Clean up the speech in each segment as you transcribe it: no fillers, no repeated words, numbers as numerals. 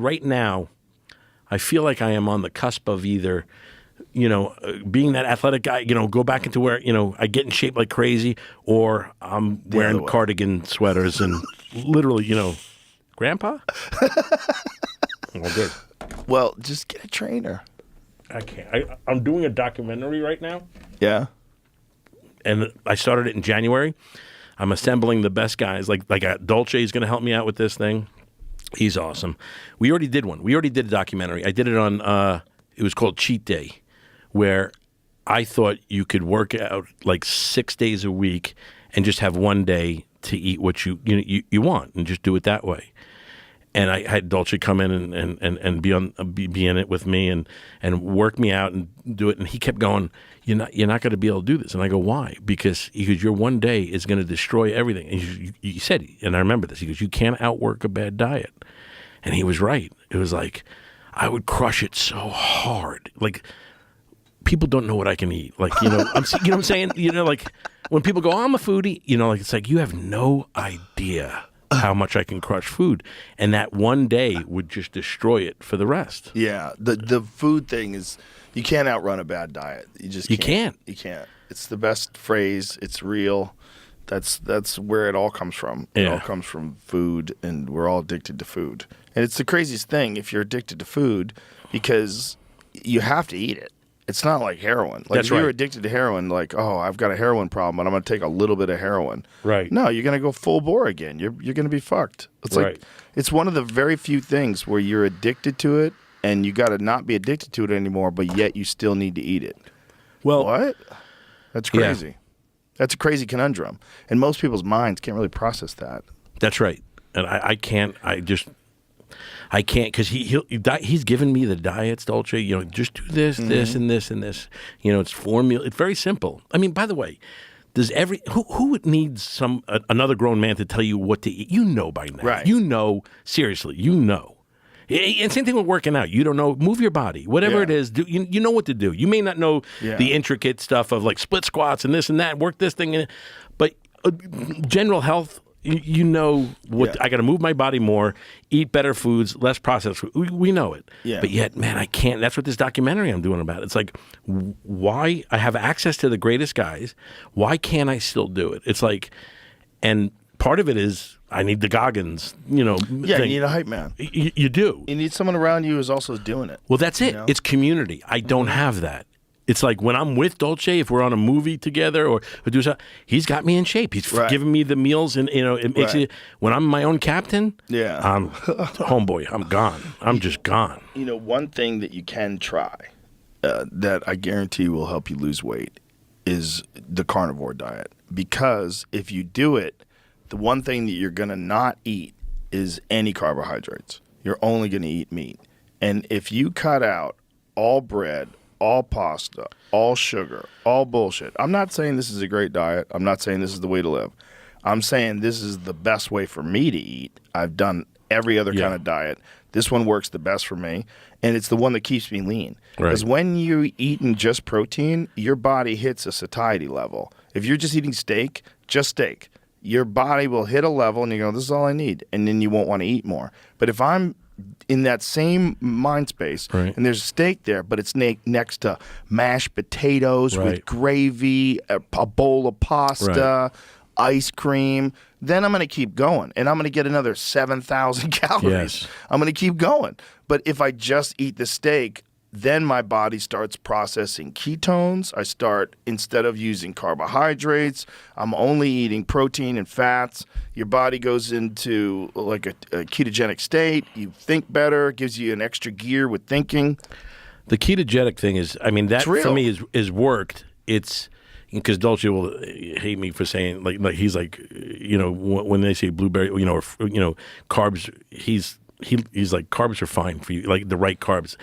Right now, I feel like I am on the cusp of either, being that athletic guy, go back into where, I get in shape like crazy, or I'm wearing cardigan sweaters and literally, Grandpa? Well, good. Well, just get a trainer. I can't. I'm doing a documentary right now. Yeah. And I started it in January. I'm assembling the best guys. Like Dolce is going to help me out with this thing. He's awesome. We already did one. We already did a documentary. I did it on, it was called Cheat Day, where I thought you could work out like 6 days a week and just have one day to eat what you want and just do it that way. And I had Dolce come in and be in it with me and work me out and do it. And he kept going, you're not going to be able to do this. And I go, why? Because your one day is going to destroy everything. And you said, and I remember this, he goes, you can't outwork a bad diet. And he was right. It was like, I would crush it so hard. Like, people don't know what I can eat. Like, you know what I'm saying? Like when people go, oh, I'm a foodie, like it's like, you have no idea how much I can crush food, and that one day would just destroy it for the rest. Yeah, the food thing is, you can't outrun a bad diet. You can't. You can't. It's the best phrase. It's real. That's where it all comes from. It all comes from food, and we're all addicted to food. And it's the craziest thing if you're addicted to food, because you have to eat it. It's not like heroin. Like, if you're addicted to heroin, like, oh, I've got a heroin problem, and I'm going to take a little bit of heroin. Right. No, you're going to go full bore again. You're going to be fucked. It's like, it's one of the very few things where you're addicted to it, and you got to not be addicted to it anymore, but yet you still need to eat it. Well, what? That's crazy. Yeah. That's a crazy conundrum, and most people's minds can't really process that. That's right, and I can't. I can't, because he's given me the diets, Dolce. Just do this, this, and this, and this. It's formula. It's very simple. I mean, by the way, does who needs another grown man to tell you what to eat? By now. Right. Seriously, And same thing with working out. You don't know. Move your body. Whatever it is, you know what to do. You may not know the intricate stuff of like split squats and this and that, work this thing, but general health, what I got to move my body more, eat better foods, less processed food. We know it. Yeah. But yet, man, I can't. That's what this documentary I'm doing about. It's like, why I have access to the greatest guys. Why can't I still do it? It's like, and part of it is I need the Goggins, Yeah, thing. You need a hype man. You do. You need someone around you who's also doing it. Well, that's it. It's community. I don't have that. It's like when I'm with Dolce, if we're on a movie together or do something, he's got me in shape. He's giving me the meals, and it makes it. When I'm my own captain, I'm homeboy. I'm gone. I'm just gone. One thing that you can try that I guarantee will help you lose weight is the carnivore diet, because if you do it, the one thing that you're going to not eat is any carbohydrates. You're only going to eat meat. And if you cut out all bread, all pasta, all sugar, all bullshit. I'm not saying this is a great diet. I'm not saying this is the way to live. I'm saying this is the best way for me to eat. I've done every other kind of diet. This one works the best for me, and it's the one that keeps me lean. Because when you're eating just protein, your body hits a satiety level. If you're just eating steak, just steak, your body will hit a level, and you go, this is all I need, and then you won't want to eat more. But if I'm in that same mind space, and there's a steak there, but it's next to mashed potatoes with gravy, a bowl of pasta, ice cream, then I'm going to keep going, and I'm going to get another 7,000 calories. Yes. I'm going to keep going. But if I just eat the steak, then my body starts processing ketones. I start, instead of using carbohydrates, I'm only eating protein and fats. Your body goes into like a ketogenic state. You think better, gives you an extra gear with thinking. The ketogenic thing is, I mean, that for me is worked. It's because Dolce will hate me for saying like he's like, when they say blueberry, or carbs, he's like, carbs are fine for you, like the right carbs.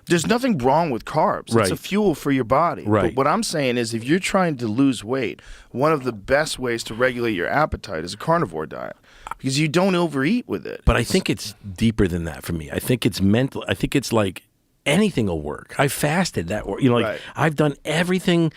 There's nothing wrong with carbs. Right. It's a fuel for your body. Right. But what I'm saying is, if you're trying to lose weight, one of the best ways to regulate your appetite is a carnivore diet, because you don't overeat with it. But I think it's deeper than that for me. I think it's mental. I think it's like anything will work. I fasted that, I've done everything